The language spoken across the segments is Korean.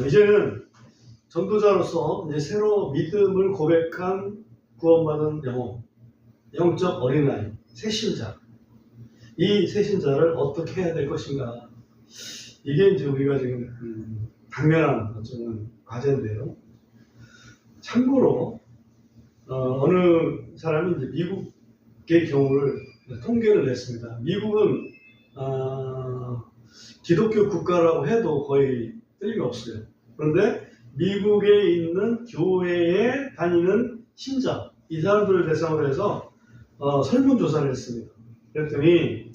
이제는 전도자로서 이제 새로 믿음을 고백한 구원받은 영적 어린아이, 새신자. 이 새신자를 어떻게 해야 될 것인가. 이게 이제 우리가 지금 당면한 어쩌면 과제인데요. 참고로 어느 사람이 이제 미국의 경우를 통계를 냈습니다. 미국은 기독교 국가라고 해도 거의 틀림없어요. 그런데 미국에 있는 교회에 다니는 신자, 이 사람들을 대상으로 해서 설문조사를 했습니다. 그랬더니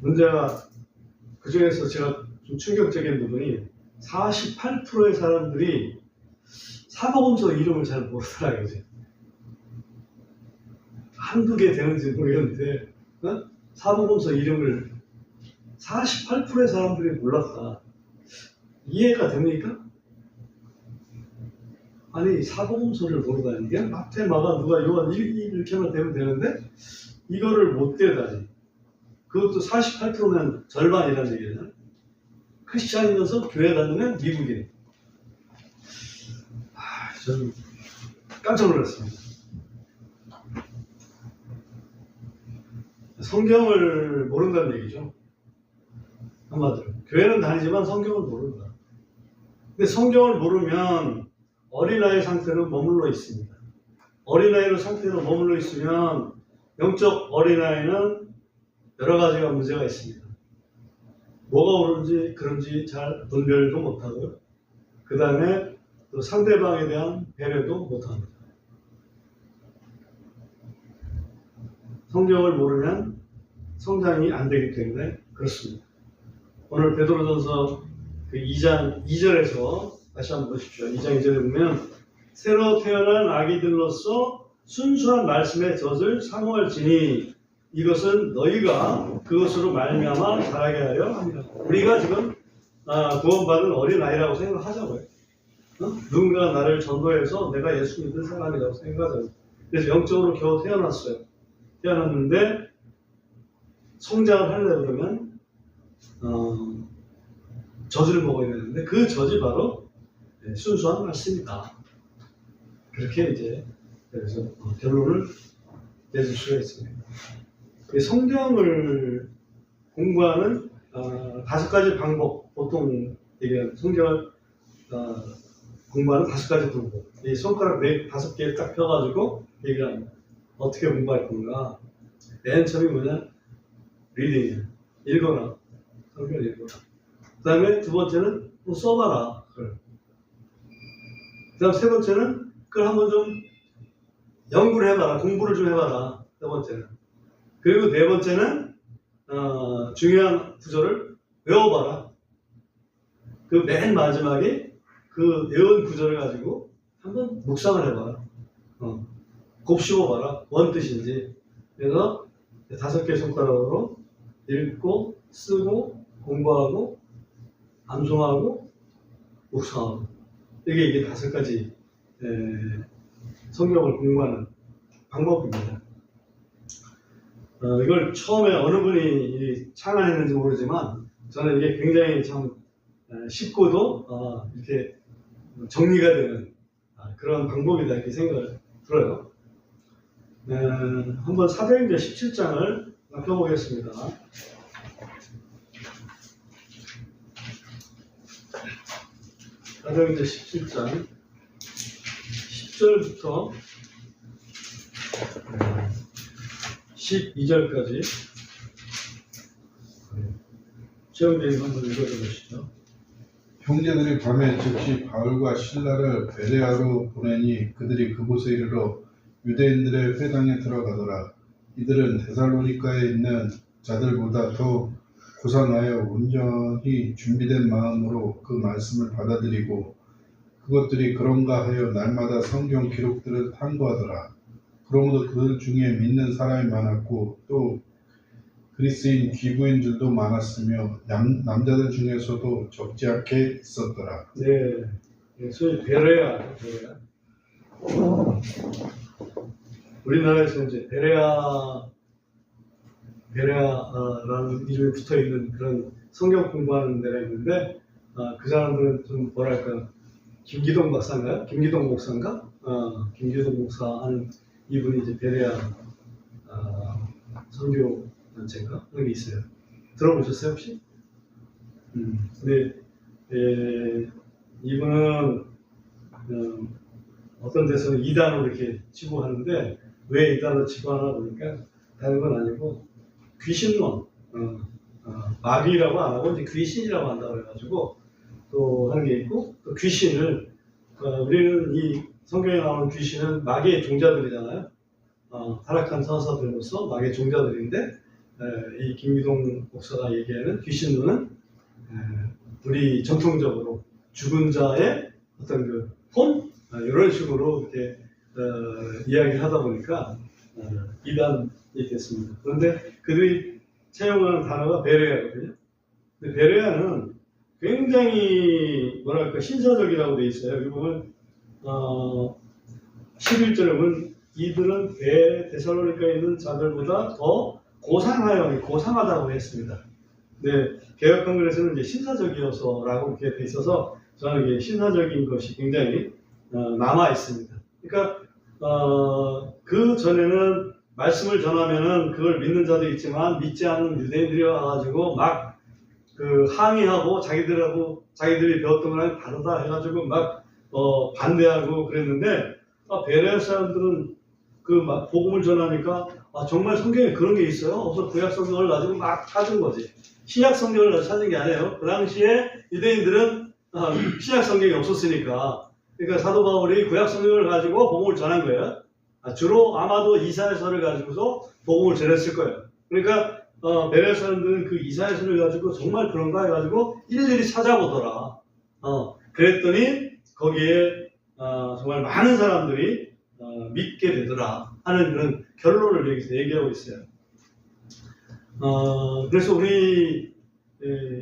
문제가 그 중에서 제가 좀 충격적인 부분이 48%의 사람들이 사복음서 이름을 잘 모르더라고요. 한두 개 되는지 모르겠는데 사복음서 이름을 48%의 사람들이 몰랐다. 이해가 됩니까? 아니, 사복음서를 모르다니. 그냥 마태마가 누가 요한 이렇게만 되면 되는데 이거를 못 되다니. 그것도 48%면 절반이라는 얘기잖아요. 크리스찬이면서 교회 다니는 미국인. 저는 깜짝 놀랐습니다. 성경을 모른다는 얘기죠. 한마디로. 교회는 다니지만 성경을 모른다. 근데 성경을 모르면 어린아이 상태로 머물러 있습니다. 어린아이로 상태로 머물러 있으면 영적 어린아이는 여러 가지가 문제가 있습니다. 뭐가 옳은지 그런지 잘 분별도 못하고요. 그 다음에 또 상대방에 대한 배려도 못합니다. 성경을 모르면 성장이 안 되기 때문에 그렇습니다. 오늘 베드로전서 그 2장 2절에서 다시 한번 보십시오. 2장 2절에 보면 새로 태어난 아기들로서 순수한 말씀의 젖을 사모할지니 이것은 너희가 그것으로 말미암아 자라게 하려 합니다. 우리가 지금 구원받은 어린아이라고 생각하자고요. 누군가 나를 전도해서 내가 예수 믿는 사람이라고 생각하자고요. 그래서 영적으로 겨우 태어났어요. 태어났는데 성장을 하려고 그러면 젖을 먹어야 되는데 그 젖이 바로 순수한 말씀이다. 그렇게 이제 그래서 결론을 내줄 수가 있습니다. 성경을 공부하는 5가지 방법, 보통 얘기하는 성경을 공부하는 5가지 방법. 이 손가락 5개를 딱 펴가지고 얘기합니다. 어떻게 공부할 건가? 맨 처음이 뭐냐? 리딩이에요. 읽어라. 성경을 읽어라. 그 다음에 두 번째는 또 써봐라. 그 다음 세 번째는 그걸 한번 좀 연구를 해봐라. 공부를 좀 해봐라. 세 번째는. 그리고 네 번째는 중요한 구절을 외워봐라. 그 맨 마지막에 그 외운 구절을 가지고 한번 묵상을 해봐라. 곱씹어봐라. 뭔 뜻인지. 그래서 5개 손가락으로 읽고 쓰고 공부하고 암송하고 묵상하고 이게 5가지 성경을 공부하는 방법입니다. 이걸 처음에 어느 분이 창안했는지 모르지만 저는 이게 굉장히 참 쉽고도 이렇게 정리가 되는 그런 방법이다 이렇게 생각을 들어요. 한번 사도행전 17장을 펴보겠습니다. 사도행전 17장 10절부터 12절까지 최영대님 한번 읽어보시죠. 형제들이 밤에 즉시 바울과 실라를 베레아로 보내니 그들이 그곳에 이르러 유대인들의 회당에 들어가더라. 이들은 데살로니가에 있는 자들보다 더 고상하여 온전히 준비된 마음으로 그 말씀을 받아들이고 그것들이 그런가 하여 날마다 성경 기록들을 탐구하더라. 그러므로 그들 중에 믿는 사람이 많았고 또 그리스인 귀부인들도 많았으며 남자들 중에서도 적지 않게 있었더라. 네, 소위 베레아. 우리나라에서 이제 베레아라는 이름이 붙어 있는 그런 성경 공부하는 데가 있는데 그 사람들은 좀 뭐랄까 김기동 박사인가요? 김기동 목사인가? 김기동 목사 하는 이분이 이제 베레아 선교 단체인가 그런 게 있어요. 들어보셨어요 혹시? 근데 이분은 어떤 데서는 이단으로 이렇게 치부하는데 왜 이단으로 치부하나 보니까 다른 건 아니고 귀신론, 마귀라고 안 하고 이제 귀신이라고 한다고 해가지고 또 하는 게 있고 또 귀신을 우리는 이 성경에 나오는 귀신은 마귀의 종자들이잖아요. 타락한 사사들로서 마귀의 종자들인데 이 김기동 목사가 얘기하는 귀신론은 우리 전통적으로 죽은 자의 어떤 그 혼 이런 식으로 이렇게 이야기를 하다 보니까 이단이 됐습니다. 그런데 그들이 채용하는 단어가 베레아거든요. 근데 베레아는 굉장히 뭐랄까 신사적이라고 돼 있어요. 여기 보면 11절에 보면 이들은 데살로니카에 있는 자들보다 더 고상하다고 했습니다. 네, 개혁한글에서는 이제 신사적이어서라고 이렇게 돼 있어서 저는 이게 신사적인 것이 굉장히 남아 있습니다. 그러니까 그 전에는 말씀을 전하면은 그걸 믿는 자도 있지만 믿지 않는 유대인들이 와가지고 막 그 항의하고 자기들이 배웠던 거랑 다르다 해가지고 막 반대하고 그랬는데 베레아 사람들은 그 막 복음을 전하니까 정말 성경에 그런 게 있어요. 그래서 구약 성경을 가지고 막 찾은 거지. 신약 성경을 가지고 찾은 게 아니에요. 그 당시에 유대인들은 신약 성경이 없었으니까. 그러니까 사도 바울이 구약 성경을 가지고 복음을 전한 거예요. 주로 아마도 이사야서를 가지고서 복음을 전했을 거예요. 그러니까 베레아 사람들은 그 이사야서를 가지고 정말 그런가 해가지고 일일이 찾아보더라. 그랬더니 거기에 정말 많은 사람들이 믿게 되더라 하는 그런 결론을 여기서 얘기하고 있어요. 그래서 우리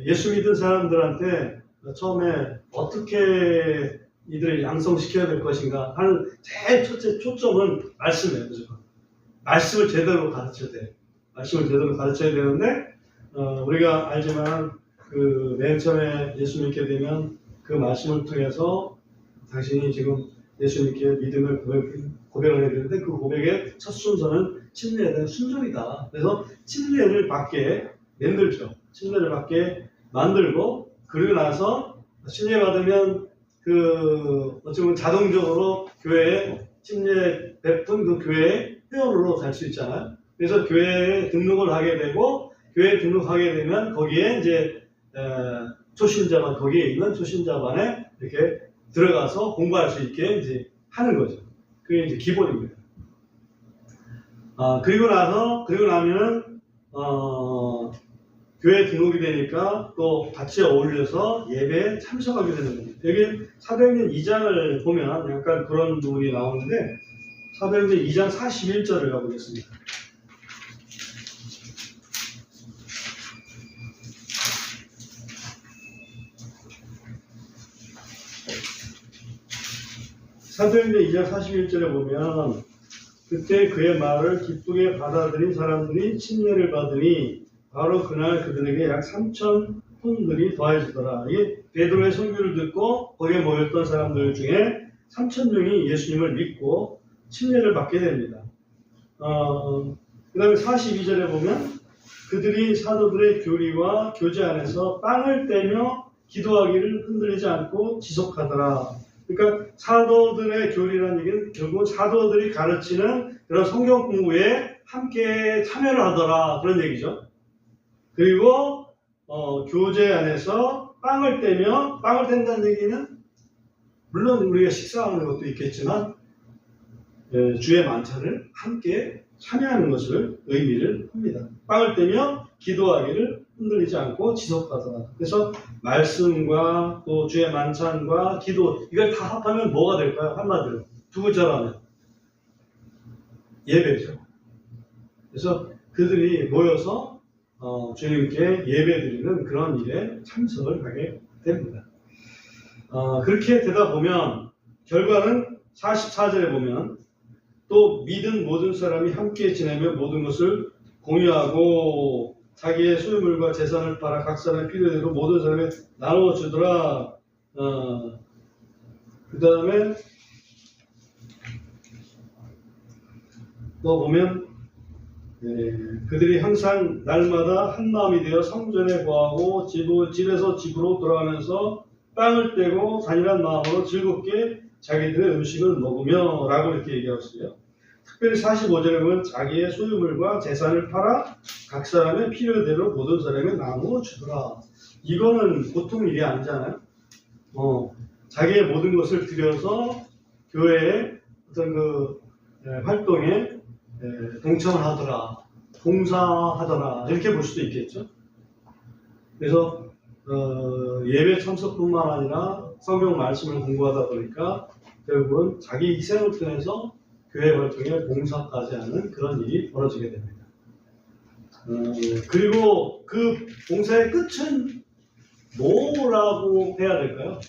예수 믿은 사람들한테 처음에 어떻게 이들을 양성시켜야 될 것인가 하는 제일 첫째 초점은 말씀이에요. 무조건. 말씀을 제대로 가르쳐야 돼요. 말씀을 제대로 가르쳐야 되는데 우리가 알지만 그 맨 처음에 예수 믿게 되면 그 말씀을 통해서 당신이 지금 예수 믿게 믿음을 고백을 해야 되는데 그 고백의 첫 순서는 침례에 대한 순종이다. 그래서 침례를 받게 만들죠. 침례를 받게 만들고 그러고 나서 침례 받으면 어쩌면 자동적으로 교회에 침례 베푼 그 교회의 회원으로 갈 수 있잖아요. 그래서 교회에 등록을 하게 되고 교회에 등록하게 되면 거기에 이제 초신자반 거기에 있는 초신자반에 이렇게 들어가서 공부할 수 있게 이제 하는 거죠. 그게 이제 기본입니다. 그리고 나면은 교회에 등록이 되니까 또 같이 어울려서 예배에 참석하게 되는 겁니다. 여기 사도행전 2장을 보면 약간 그런 부분이 나오는데 사도행전 2장 41절을 가보겠습니다. 사도행전 2장 41절에 보면 그때 그의 말을 기쁘게 받아들인 사람들이 침례를 받으니 바로 그날 그들에게 약 3,000훈들이 더해지더라. 이게 베드로의 선교를 듣고 거기에 모였던 사람들 중에 3,000명이 예수님을 믿고 침례를 받게 됩니다. 그 다음에 42절에 보면 그들이 사도들의 교리와 교제 안에서 빵을 떼며 기도하기를 흔들리지 않고 지속하더라. 그러니까 사도들의 교리라는 얘기는 결국 사도들이 가르치는 그런 성경 공부에 함께 참여를 하더라 그런 얘기죠. 그리고 교제 안에서 빵을 떼며 빵을 뗀다는 얘기는 물론 우리가 식사하는 것도 있겠지만 주의 만찬을 함께 참여하는 것을 의미를 합니다. 빵을 떼며 기도하기를 흔들리지 않고 지속하더라. 그래서 말씀과 또 주의 만찬과 기도 이걸 다 합하면 뭐가 될까요? 한마디로 두 글자로 하면 예배죠. 그래서 그들이 모여서 주님께 예배드리는 그런 일에 참석을 하게 됩니다. 그렇게 되다 보면 결과는 44절에 보면 또 믿은 모든 사람이 함께 지내며 모든 것을 공유하고 자기의 소유물과 재산을 팔아 각 사람의 필요대로 모든 사람에 나누어 주더라. 그 다음에 또 보면 그들이 항상 날마다 한 마음이 되어 성전에 거하고 집에서 집으로 돌아가면서 빵을 떼고 단일한 마음으로 즐겁게 자기들의 음식을 먹으며 라고 이렇게 얘기하고 있어요. 특별히 45절에 보면 자기의 소유물과 재산을 팔아 각 사람의 필요대로 모든 사람에 나누어 주더라. 이거는 보통 일이 아니잖아요. 자기의 모든 것을 들여서 교회의 어떤 그 활동에 동참을 하더라, 봉사하더라 이렇게 볼 수도 있겠죠. 그래서 예배 참석뿐만 아니라 성경 말씀을 공부하다 보니까 결국은 자기 희생을 통해서 교회 활동에 봉사까지 하는 그런 일이 벌어지게 됩니다. 그리고 그 봉사의 끝은 뭐라고 해야 될까요?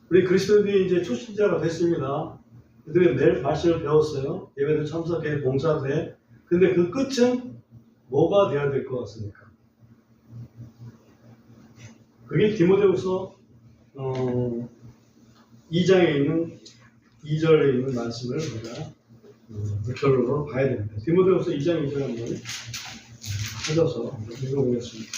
우리 그리스도인들이 이제 초신자가 됐습니다. 그들이 매일 말씀을 배웠어요. 예배도 참석해, 봉사도 해. 근데 그 끝은 뭐가 되어야 될 것 같습니까? 그게 디모데후서 2장에 있는 2절에 있는 말씀을 우리가 결론으로 봐야 됩니다. 디모데후서 2장 2절 한번 찾아서 읽어보겠습니다.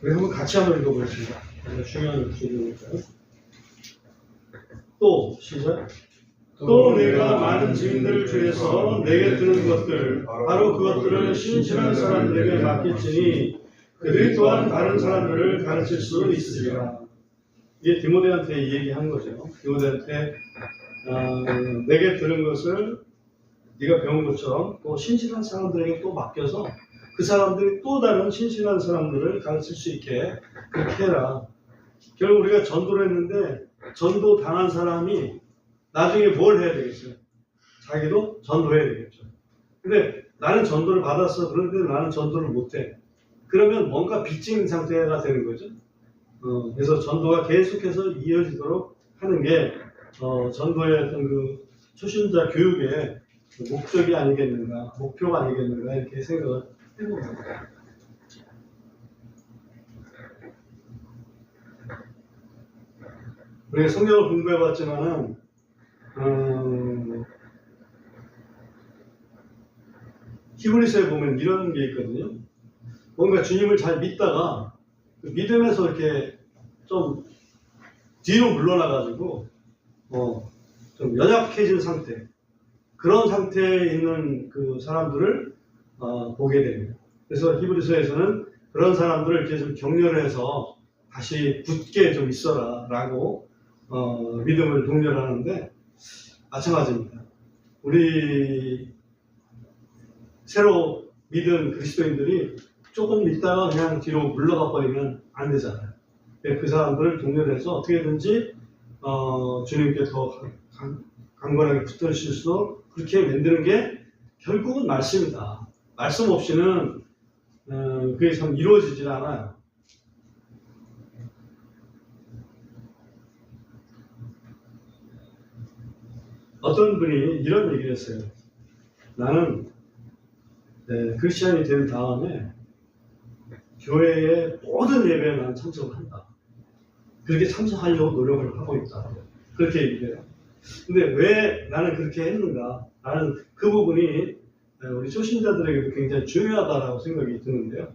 우리 한번 같이 한번 읽어보겠습니다. 중요한 구절이니까요. 또 시작. 또 내가 많은 증인들 중에서 내게 들은 것들 바로 그것들을 신실한 사람들에게 맡겼으니 그들이 또한 다른 사람들을 가르칠 수 있으리라. 이게 디모데한테 얘기한 거죠. 디모데한테 내게 들은 것을 네가 배운 것처럼 또 신실한 사람들에게 또 맡겨서 그 사람들이 또 다른 신실한 사람들을 가르칠 수 있게 그렇게 해라. 결국 우리가 전도를 했는데 전도 당한 사람이 나중에 뭘 해야 되겠어요? 자기도 전도해야 되겠죠. 근데 나는 전도를 받았어. 그런데 나는 전도를 못해. 그러면 뭔가 빚진 상태가 되는 거죠. 그래서 전도가 계속해서 이어지도록 하는 게 전도의 어떤 그 초신자 교육의 목적이 아니겠는가, 목표가 아니겠는가 이렇게 생각을 해봅니다. 우리가 성경을 공부해봤지만은 히브리서에 보면 이런 게 있거든요. 뭔가 주님을 잘 믿다가 그 믿음에서 이렇게 좀 뒤로 물러나가지고 좀 연약해진 상태, 그런 상태에 있는 그 사람들을 보게 됩니다. 그래서 히브리서에서는 그런 사람들을 이렇게 좀 격려를 해서 다시 굳게 좀 있어라 라고 믿음을 독려하는데 마찬가지입니다. 우리 새로 믿은 그리스도인들이 조금 있다가 그냥 뒤로 물러가 버리면 안 되잖아요. 그 사람들을 독려해서 어떻게든지 주님께 더 강건하게 붙어주실 수 있도록 그렇게 만드는 게 결국은 말씀이다. 말씀 없이는 그게 참 이루어지질 않아요. 어떤 분이 이런 얘기를 했어요. 나는 크리스찬이 된 다음에 교회의 모든 예배에 나는 참석을 한다. 그렇게 참석하려고 노력을 하고 있다. 그렇게 얘기해요. 근데 왜 나는 그렇게 했는가? 나는 그 부분이 우리 초신자들에게도 굉장히 중요하다라고 생각이 드는데요.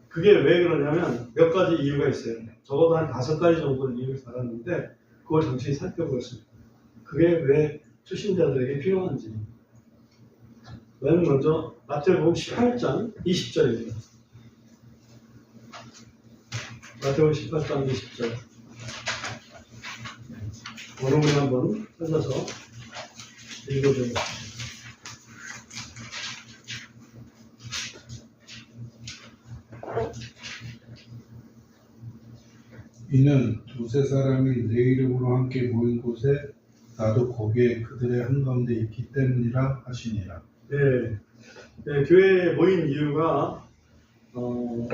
그게 왜 그러냐면 몇 가지 이유가 있어요. 적어도 한 5가지 정도는 이유를 달았는데 그걸 잠시 살펴보겠습니다. 그게 왜 초신자들에게 필요한지. 맨 먼저 마태복음 18장 20절입니다. 마태복음 18장 20절. 원어문 한번 찾아서 읽어보겠습니다. 이는 두세 사람이 내 이름으로 함께 모인 곳에 나도 거기에 그들의 한가운데 있기 때문이라 하시니라. 네, 교회에 모인 이유가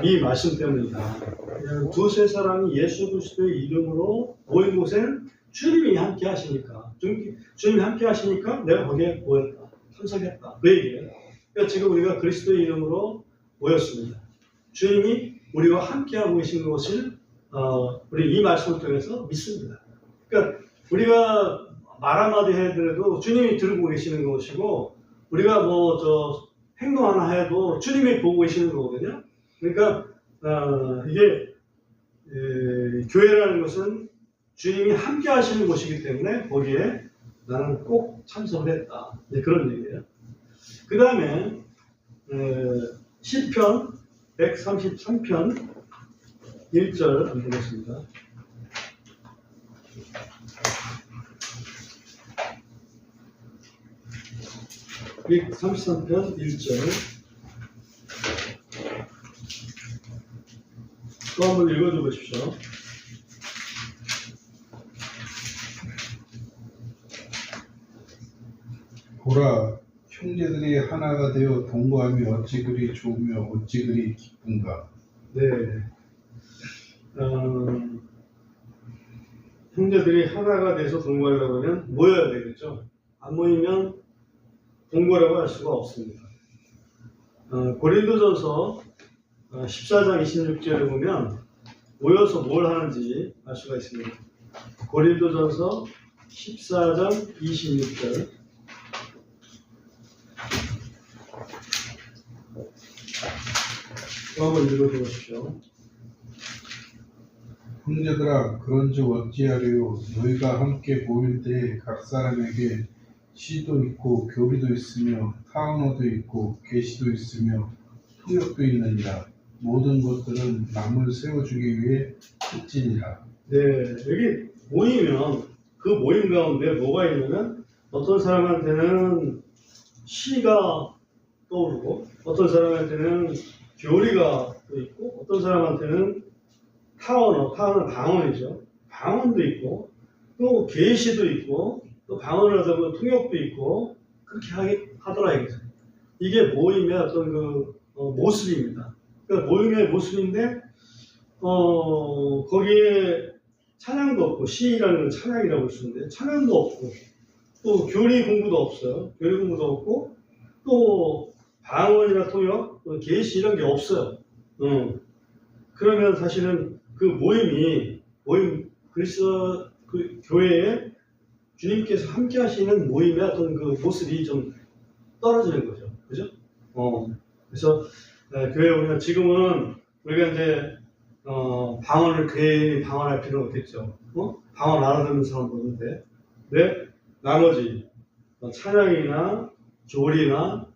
이 말씀 때문이다. 그냥 두세 사람이 예수 그리스도의 이름으로 모인 곳에는 주님이 함께 하시니까, 주님이 함께 하시니까 내가 거기에 모였다, 참석했다. 그 얘기예요. 그러니까 지금 우리가 그리스도의 이름으로 모였습니다. 주님이 우리와 함께하고 계신 것을 우리 이 말씀을 통해서 믿습니다. 그러니까 우리가 말 한마디 해더라도 주님이 들고 계시는 것이고, 우리가 행동 하나 해도 주님이 보고 계시는 거거든요. 그러니까 이게 교회라는 것은 주님이 함께 하시는 곳이기 때문에 거기에 나는 꼭 참석을 했다. 그런 얘기예요. 그 다음에 시편 133편 1절 한번 보겠습니다. 백 33편 1절 또 한번 읽어줘 보십시오. 보라, 형제들이 하나가 되어 동거함이 어찌 그리 좋으며 어찌 그리 기쁜가. 네. 형제들이 하나가 돼서 동거하려고 하면 모여야 되겠죠. 안 모이면 동거라고 할 수가 없습니다. 고린도전서 14장 26절에 보면 모여서 뭘 하는지 알 수가 있습니다. 고린도전서 14장 26절 또 한번 읽어보십시오. 형제들아, 그런즉 어찌하리요? 너희가 함께 모일 때에 각 사람에게 시도 있고 교리도 있으며 타언어도 있고 계시도 있으며 통역도 있느니라. 모든 것들은 남을 세워주기 위해 뜻이니라. 네, 여기 모이면 그 모임 가운데 뭐가 있냐면 어떤 사람한테는 시가 떠오르고 어떤 사람한테는 교리가 또 있고 어떤 사람한테는 타언어, 방언이죠. 방언도 있고 또 계시도 있고 또 방언을 하다 보면 통역도 있고 그렇게 하더라 이거죠. 이게 모임의 어떤 모습입니다. 그러니까 모임의 모습인데 거기에 찬양도 없고 시라는 건 찬양이라고 할 수 있는데 찬양도 없고 또 교리 공부도 없어요. 교리 공부도 없고 또 방언이나 통역, 또 계시 이런 게 없어요. 그러면 사실은 그 모임 그리스도 그 교회에 주님께서 함께 하시는 모임의 어떤 그 모습이 좀 떨어지는 거죠. 그죠? 그래서 교회 오면 지금은 우리가 이제 방언을 괜히 방언할 필요는 없겠죠. 방언 알아듣는 사람도 없는데 나머지 찬양이나 조리나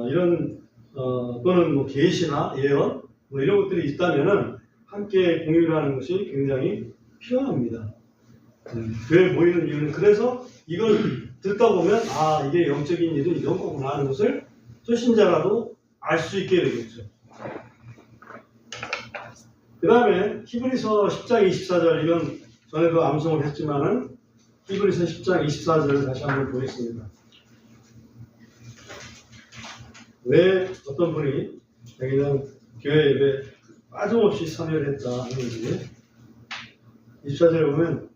이런 또는 뭐 계시나 예언 뭐 이런 것들이 있다면은 함께 공유를 하는 것이 굉장히 필요합니다. 교회 모이는 이유는 그래서 이걸 듣다 보면 이게 영적인 일은 이런 거구나 하는 것을 초신자라도 알 수 있게 되겠죠. 그 다음에 히브리서 10장 24절 이건 전에도 암송을 했지만은 히브리서 10장 24절을 다시 한번 보겠습니다. 왜 어떤 분이 여기는 교회 예배 빠짐없이 참여를 했다 하는지 24절에 보면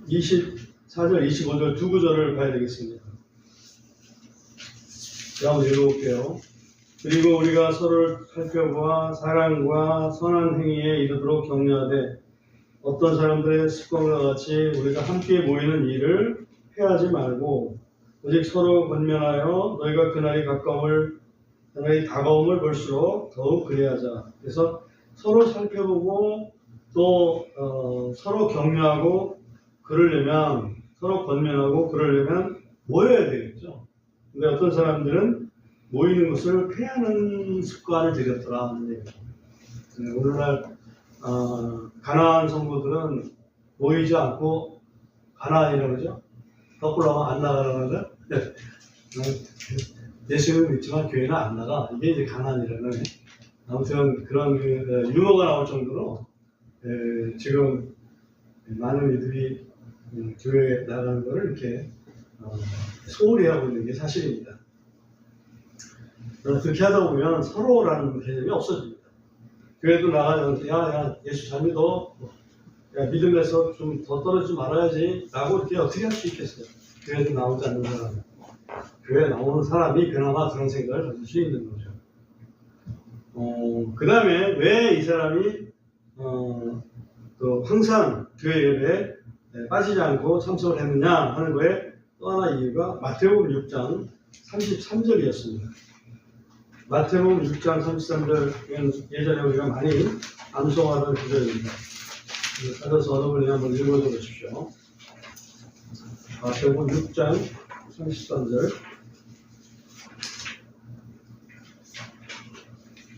24절, 25절 두 구절을 봐야 되겠습니다. 한번 읽어볼게요. 그리고 우리가 서로를 살펴보아 사랑과 선한 행위에 이르도록 격려하되 어떤 사람들의 습관과 같이 우리가 함께 모이는 일을 해하지 말고 오직 서로 권면하여 너희가 그날이 다가옴을 볼수록 더욱 그리하자. 그래서 서로 살펴보고 또 서로 격려하고 서로 권면하고 그러려면 모여야 되겠죠. 근데 어떤 사람들은 모이는 것을 패하는 습관을 들였더라 하는 얘기죠. 오늘날 가난한 성도들은 모이지 않고 가난이라고 그러죠. 거꾸로 하면 안 나가라는 거죠. 예수님은 믿지만 교회는 안 나가. 이게 이제 가난이라는 아무튼 그런 유머가 나올 정도로 지금 많은 이들이 교회에 나가는 것을 이렇게 소홀히 하고 있는 게 사실입니다. 그렇게 하다 보면 서로라는 개념이 없어집니다. 교회도 나가면 야 예수 잘 믿어. 야 믿음에서 좀 더 떨어지지 말아야지 라고 이렇게 어떻게 할 수 있겠어요. 교회도 나오지 않는 사람. 교회에 나오는 사람이 그나마 그런 생각을 가질 수 있는 거죠. 그 다음에 왜 이 사람이 또 항상 교회 예배에 빠지지 않고 참석을 했느냐 하는 거에 또 하나 이유가 마태복음 6장 33절이었습니다. 마태복음 6장 33절은 예전에 우리가 많이 암송하던 구절입니다. 따라서 어느 분이 한번 읽어줘 보십시오. 마태복음 6장 33절.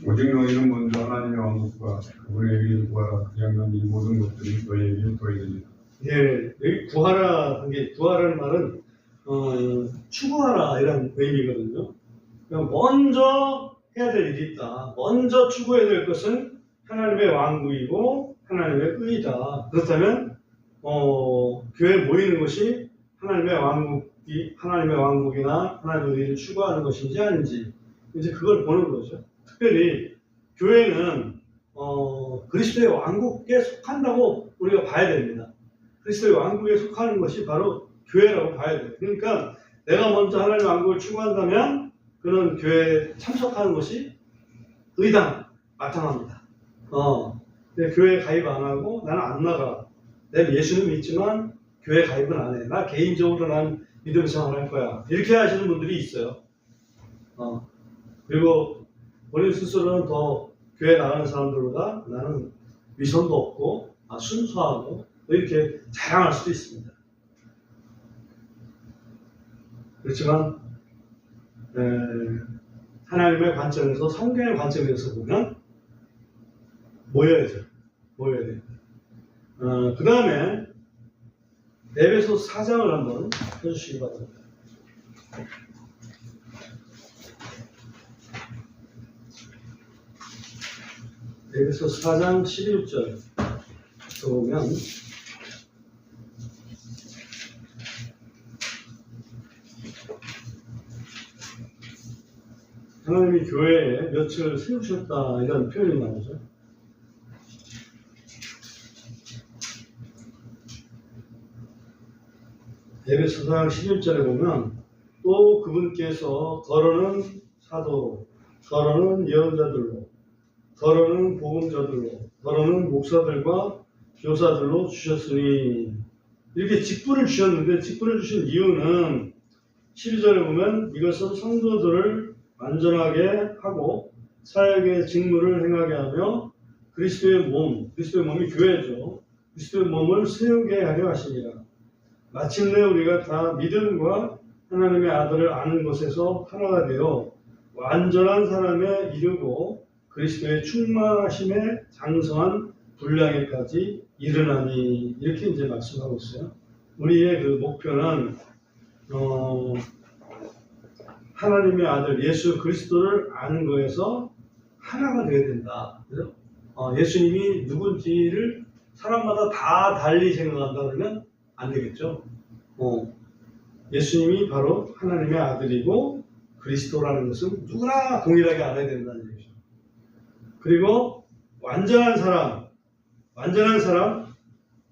오직 너희는 먼저 하나님의 왕국과 그분의 의를 구하라. 그리하면 이 모든 것들이 너희에게 더해지리라. 예, 여기 구하라, 이게 구하라는 말은 추구하라 이런 의미거든요. 그러니까 먼저 해야 될 일이 있다. 먼저 추구해야 될 것은 하나님의 왕국이고 하나님의 의다. 그렇다면 교회에 모이는 것이 하나님의 왕국이나 하나님의 의를 추구하는 것인지 아닌지 이제 그걸 보는 거죠. 특별히 교회는 그리스도의 왕국에 속한다고 우리가 봐야 됩니다. 그리스도의 왕국에 속하는 것이 바로 교회라고 봐야 돼요. 그러니까 내가 먼저 하나님의 왕국을 추구한다면 그는 교회에 참석하는 것이 마땅합니다. 교회에 가입 안 하고 나는 안 나가. 내가 예수는 믿지만 교회 가입은 안 해. 나 개인적으로 난 믿음 생활 할 거야. 이렇게 하시는 분들이 있어요. 그리고 본인 스스로는 더 교회 나가는 사람들보다 나는 위선도 없고 순수하고 이렇게 자랑할 수도 있습니다. 그렇지만 하나님의 관점에서 성경의 관점에서 보면 모여야 돼요. 그 다음에 에베소서 4장을 한번 해주시기 바랍니다. 에베소서 4장 11절 보면 하나님이 교회에 며칠 세우셨다 이런 표현이 나오죠. 에베소서 4장 11절에 보면 또 그분께서 더러는 사도로, 더러는 예언자들로, 더러는 복음자들로, 더러는 목사들과 교사들로 주셨으니 이렇게 직분을 주셨는데 직분을 주신 이유는 12절에 보면 이것은 성도들을 완전하게 하고 사역의 직무를 행하게 하며 그리스도의 몸이 교회죠. 그리스도의 몸을 세우게 하려 하시니라. 마침내 우리가 다 믿음과 하나님의 아들을 아는 것에서 하나가 되어 완전한 사람에 이르고 그리스도의 충만하심에 장성한 분량에까지 이르나니 이렇게 이제 말씀하고 있어요. 우리의 그 목표는 하나님의 아들 예수 그리스도를 아는 거에서 하나가 되어야 된다. 그래서 예수님이 누군지를 사람마다 다 달리 생각한다 그러면 안 되겠죠. 예수님이 바로 하나님의 아들이고 그리스도라는 것은 누구나 동일하게 알아야 된다는 얘기죠. 그리고 완전한 사람,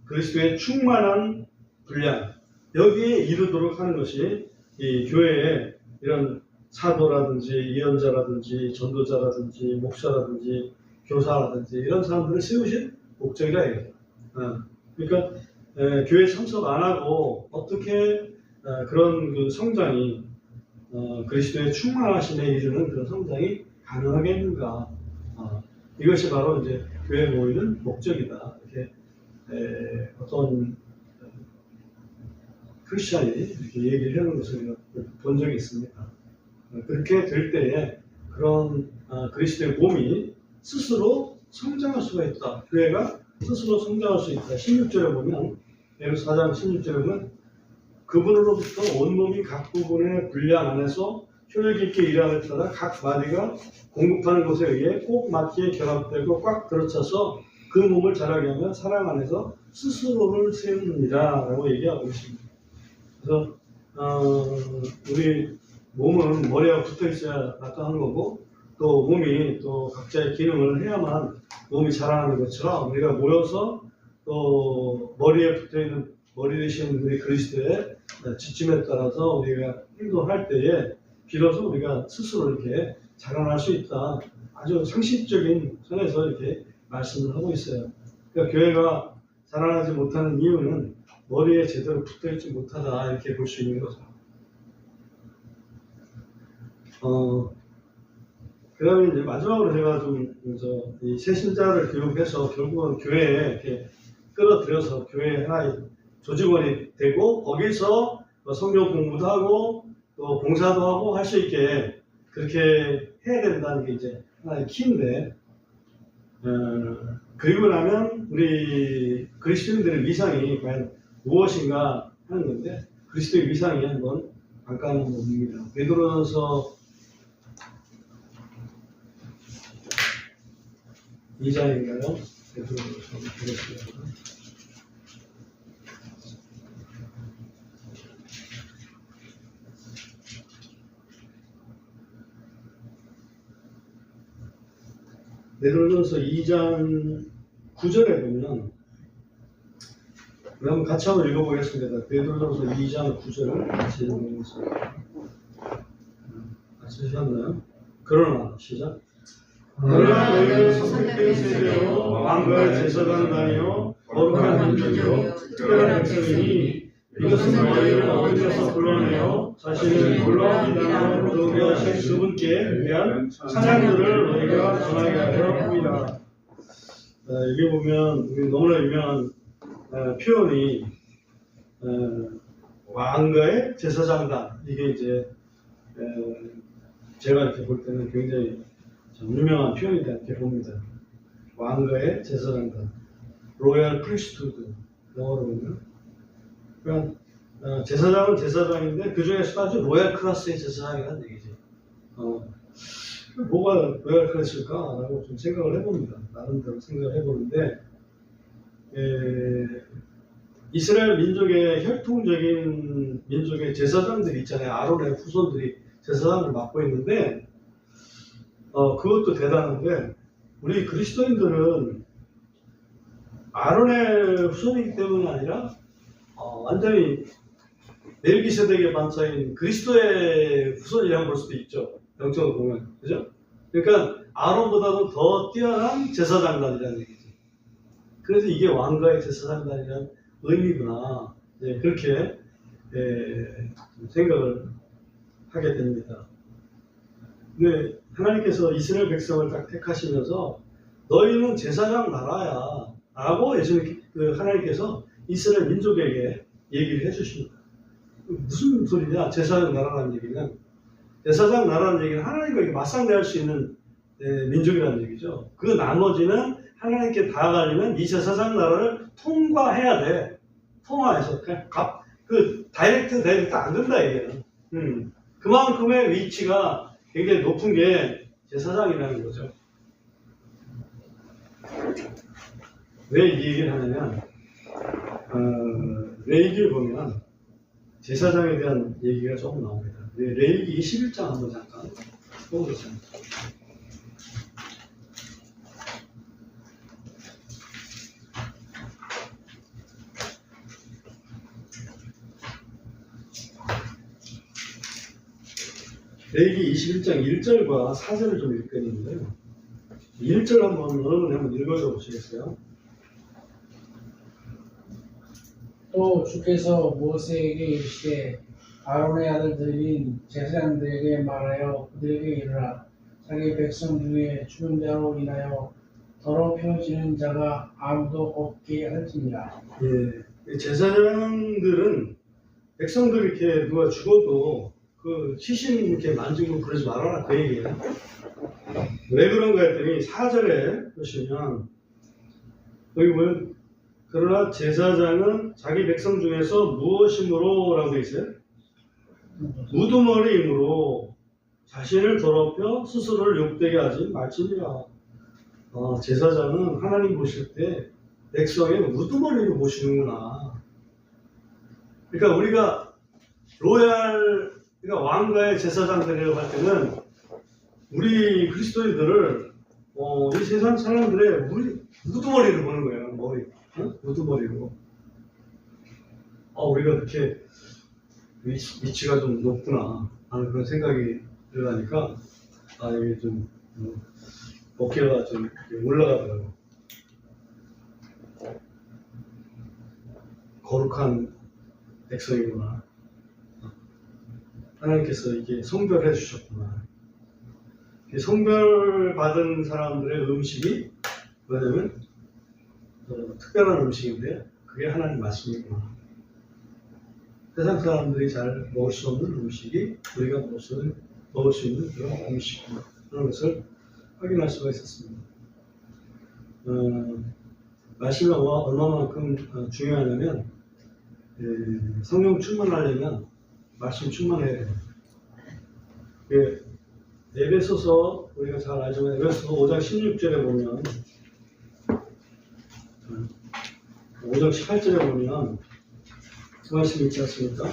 그리스도의 충만한 분량 여기에 이르도록 하는 것이 이 교회의 이런 사도라든지 예언자라든지 전도자라든지 목사라든지 교사라든지 이런 사람들을 세우신 목적이라 해요. 그러니까 교회 참석 안 하고 어떻게 그런 그 성장이 그리스도의 충만하심에 이르는 그런 성장이 가능하겠는가? 이것이 바로 이제 교회에 모이는 목적이다. 이렇게 어떤 크리스천이 이렇게 얘기를 하는 것을 본 적이 있습니다. 그렇게 될 때에 그런 그리스도의 몸이 스스로 성장할 수가 있다. 교회가 스스로 성장할 수 있다. 16절에 보면 에베소 4장 16절에 보면 그분으로부터 온몸이 각 부분의 분량 안에서 효력 있게 일함에 따라 각 마디가 공급하는 것에 의해 꼭 맞게 결합되고 꽉 들어차서 그 몸을 자라게 하며 사랑 안에서 스스로를 세우느니라 라고 얘기하고 있습니다. 그래서 우리 몸은 머리하고 붙어 있어야 마땅한 거고, 또 몸이 또 각자의 기능을 해야만 몸이 자라는 것처럼 우리가 모여서 또 머리에 붙어 있는 머리 되시는 우리 그리스도의 지침에 따라서 우리가 행동할 때에 비로소 우리가 스스로 이렇게 자라날 수 있다. 아주 상식적인 선에서 이렇게 말씀을 하고 있어요. 그러니까 교회가 자라나지 못하는 이유는 머리에 제대로 붙어 있지 못하다 이렇게 볼 수 있는 거죠. 그 다음에 이제 마지막으로 제가 이 새신자를 교육해서 결국은 교회에 이렇게 끌어들여서 교회 하나의 조직원이 되고 거기서 성경 공부도 하고 또 봉사도 하고 할 수 있게 그렇게 해야 된다는 게 이제 하나의 키인데, 그리고 나면 우리 그리스도인들의 위상이 과연 무엇인가 하는 건데, 그리스도의 위상이 한번 잠깐 봅니다. 베드로전서 2장인가요? 베드로전서 보겠습니다. 베드로전서 2장 9절에 보면, 우리 한번 같이 한번 읽어보겠습니다. 베드로전서 2장 9절을 같이 읽어보겠습니다. 같이 하셨나요? 그러나 시작. 그러나 너희는 선택된 세대요 왕과 제사장단이요 거룩한 민족이요 특별한 백성이니 이것은 너희를 어디서 불러내어 자신을 불러 비난하고 거두게 하신 그분께 위한 찬양들을 너희가 전하게 하려 합니다. 여기 보면 우리 너무나 유명한 표현이 왕가의 제사장단, 이게 이제 제가 이렇게 볼 때는 굉장히 좀 유명한 표현이다 이렇게 봅니다. 왕가의 제사장단, 로얄 프리스트후드 영어로 보면, 그러니까 제사장은 제사장인데 그 중에서도 아주 로얄 클래스의 제사장이라는 얘기지. 뭐가 로얄 클래스일까라고 좀 생각을 해봅니다. 나름대로 생각을 해보는데, 이스라엘 민족의 혈통적인 민족의 제사장들이 있잖아요. 아론의 후손들이 제사장을 맡고 있는데, 그것도 대단한데, 우리 그리스도인들은 아론의 후손이기 때문이 아니라 완전히 멜기세덱의 반차인 그리스도의 후손이라고 볼 수도 있죠. 영적으로 보면, 그죠? 그러니까 아론보다도 더 뛰어난 제사장단이라는 얘기죠. 그래서 이게 왕가의 제사장단이라는 의미구나. 네, 그렇게 생각을 하게 됩니다. 근데 하나님께서 이스라엘 백성을 딱 택하시면서 너희는 제사장 나라야 라고 하나님께서 이스라엘 민족에게 얘기를 해주십니다. 무슨 소리냐? 제사장 나라라는 얘기는, 제사장 나라라는 얘기는 하나님과 맞상대할 수 있는 민족이라는 얘기죠. 그 나머지는 하나님께 다가가려면 이 제사장 나라를 통과해야 돼. 통화해서 그냥 다이렉트 안 된다 얘기는. 그만큼의 위치가 굉장히 높은 게 제사장이라는 거죠. 왜 이 얘기를 하냐면, 레위기를 보면 제사장에 대한 얘기가 조금 나옵니다. 레위기 21장 한번 잠깐 보겠습니다. 레위기 21장 1절과 4절을 좀 읽겠는데요. 1절 한번 읽어줘 보시겠어요? 또 주께서 모세에게 이르시되 아론의 아들들인 제사장들에게 말하여 그들에게 이르라. 자기 백성 중에 죽은 자로 인하여 더럽혀지는 자가 아무도 없게 할지니라. 예, 제사장들은 백성들 이렇게 누가 죽어도 그 시신 이렇게 만지고 그러지 말아라 그 얘기예요. 왜 그런가 했더니 4절에 보시면 여기 보면 그러나 제사장은 자기 백성 중에서 무엇이므로 라고 되어 있어요? 무두머리이므로 자신을 더럽혀 스스로를 욕되게 하지 말지니라. 제사장은 하나님 보실 때 백성의 무두머리로 보시는구나. 그러니까 우리가 로얄 그러니까 왕가의 제사장들이라고 할 때는 우리 그리스도인들을 이 세상 사람들의 우리 우두머리를 보는 거예요. 머리, 우두머리로. 우리가 그렇게 위치가 좀 높구나 하는 그런 생각이 들으니까 이게 좀 어깨가 좀 올라가더라고요. 거룩한 백성이구나. 하나님께서 이게 성별해 주셨구나. 성별 받은 사람들의 음식이 뭐냐면 특별한 음식인데 그게 하나님 말씀이구나. 세상 사람들이 잘 먹을 수 없는 음식이 우리가 먹을 수 있는 그런 음식이구나. 그런 것을 확인할 수가 있었습니다. 말씀이 얼마만큼 중요하냐면 성령 충만하려면 말씀 충만해야 돼요. 에베소서 우리가 잘 알지만 에베소서 5장 16절에 보면 5장 18절에 보면 그 말씀이 있지 않습니까?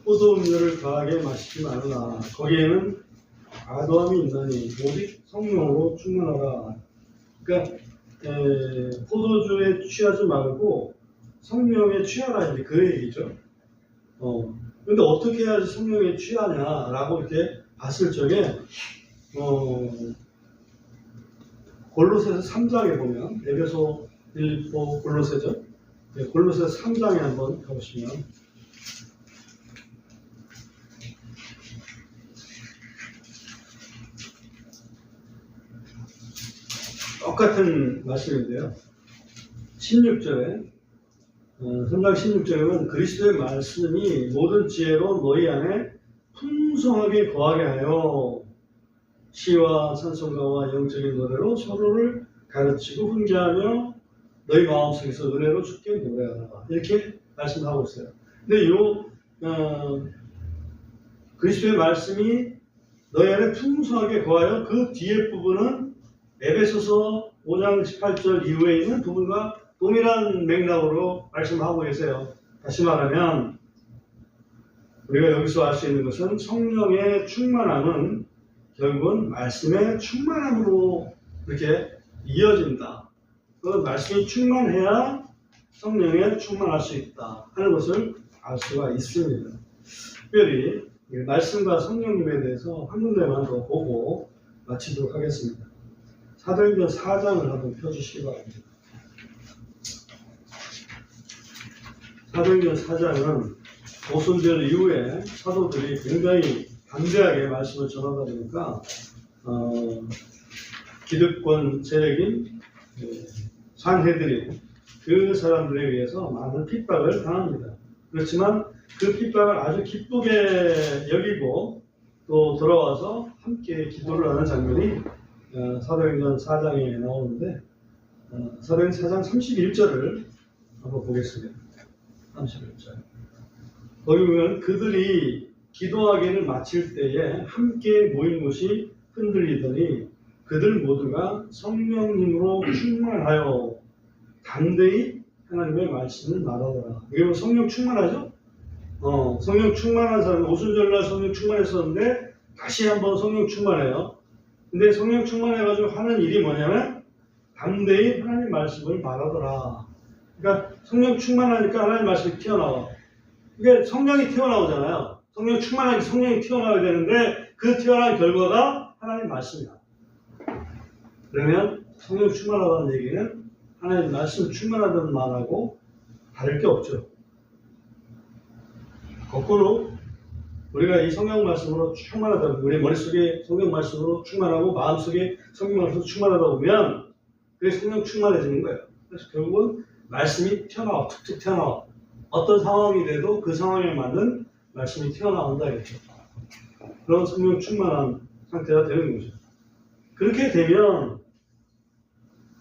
포도 음료를 과하게 마시지 말라. 거기에는 과도함이 있나니 오직 성령으로 충만하라. 그러니까 포도주에 취하지 말고 성령에 취하라 이제 그 얘기죠. 근데 어떻게 해야지 성령에 취하냐라고 이렇게 봤을 적에 골로새서 3장에 보면 에베소 1보 골로새죠. 골로새서 3장에 한번 가보시면 똑같은 말씀인데요. 16절에 3장 16절에는 그리스도의 말씀이 모든 지혜로 너희 안에 풍성하게 거하게 하여 시와 찬송가와 영적인 노래로 서로를 가르치고 훈계하며 너희 마음속에서 은혜로 주께 노래하라. 이렇게 말씀하고 있어요. 근데 그리스도의 말씀이 너희 안에 풍성하게 거하여 그 뒤에 부분은 에베소서 5장 18절 이후에 있는 부분과 동일한 맥락으로 말씀하고 계세요. 다시 말하면 우리가 여기서 알 수 있는 것은 성령의 충만함은 결국은 말씀의 충만함으로 이렇게 이어진다. 그 말씀이 충만해야 성령에 충만할 수 있다 하는 것을 알 수가 있습니다. 특별히 말씀과 성령님에 대해서 한 군데만 더 보고 마치도록 하겠습니다. 사도행전 4장을 한번 펴주시기 바랍니다. 사도행전 4장은 오순절 이후에 사도들이 굉장히 담대하게 말씀을 전하다 보니까 기득권 세력인 산헤드린 그 사람들에 의해서 많은 핍박을 당합니다. 그렇지만 그 핍박을 아주 기쁘게 여기고 또 돌아와서 함께 기도를 하는 장면이 사도행전 4장에 나오는데 사도행전 4장 31절을 한번 보겠습니다. 31절. 거기 보면 그들이 기도하기를 마칠 때에 함께 모인 곳이 흔들리더니 그들 모두가 성령님으로 충만하여 담대히 하나님의 말씀을 말하더라. 이게 뭐 성령 충만하죠? 성령 충만한 사람, 오순절날 성령 충만했었는데 다시 한번 성령 충만해요. 근데 성령 충만해가지고 하는 일이 뭐냐면 담대히 하나님 말씀을 말하더라. 그러니까 성령 충만하니까 하나님 말씀이 튀어나와. 이게 성령이 튀어나오잖아요. 성령 충만하게 성령이 튀어나와야 되는데 그 튀어나온 결과가 하나님 말씀이야. 그러면 성령 충만하다는 얘기는 하나님 말씀 충만하다는 말하고 다를 게 없죠. 거꾸로 우리가 이 성령 말씀으로 충만하다, 우리 머릿속에 성령 말씀으로 충만하고 마음속에 성령 말씀으로 충만하다 보면 그게 성령 충만해지는 거예요. 그래서 결국은 말씀이 튀어나와, 툭툭 튀어나와. 어떤 상황이 돼도 그 상황에 맞는 말씀이 튀어나온다 이렇죠. 그런 성령 충만한 상태가 되는 거죠. 그렇게 되면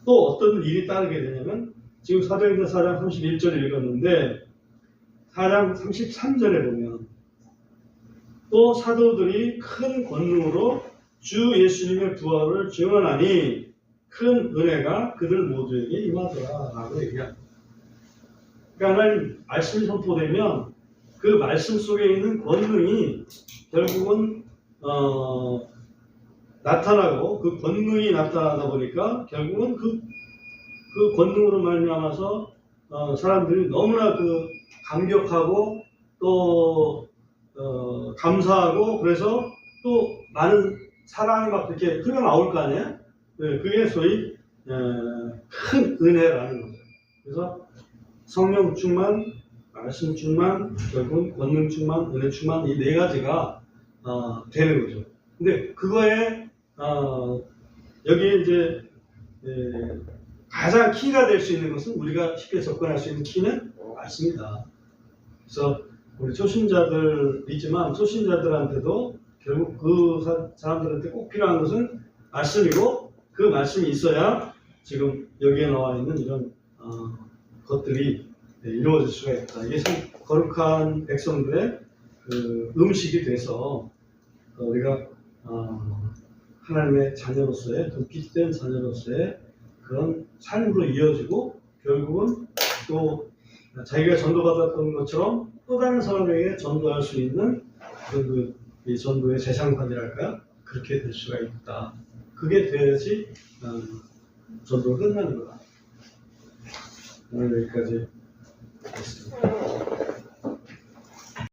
또 어떤 일이 따르게 되냐면 지금 사도행전 4장 31절 읽었는데 4장 33절에 보면 또 사도들이 큰 권능으로 주 예수님의 부활을 증언하니 큰 은혜가 그들 모두에게 임하더라 라고 얘기합니다. 그러니까 하나님 말씀이 선포되면 그 말씀 속에 있는 권능이 결국은 나타나고 그 권능이 나타나다 보니까 결국은 그 권능으로 말미암아서 사람들이 너무나 그 감격하고 또 감사하고 그래서 또 많은 사랑이 막 이렇게 흘러나올 거 아니에요? 네, 그게 소위 큰 은혜라는 거죠. 그래서 성령 충만, 말씀 충만, 결국은 권능 충만, 은혜 충만 이 네 가지가 되는 거죠. 근데 그거에 여기에 이제 가장 키가 될 수 있는 것은 우리가 쉽게 접근할 수 있는 키는 말씀이다. 그래서 우리 초신자들이지만 초신자들한테도 결국 그 사람들한테 꼭 필요한 것은 말씀이고 그 말씀이 있어야 지금 여기에 나와 있는 이런 것들이 이루어질 수가 있다. 이게 참 거룩한 백성들의 그 음식이 돼서 우리가 하나님의 자녀로서의 또 빛된 자녀로서의 그런 삶으로 이어지고 결국은 또 자기가 전도받았던 것처럼 또 다른 사람에게 전도할 수 있는 이 전도의 재상관이랄까요? 그렇게 될 수가 있다. 그게 돼야지 전도가 끝나는 거다. 오늘 여기까지 하겠습니다.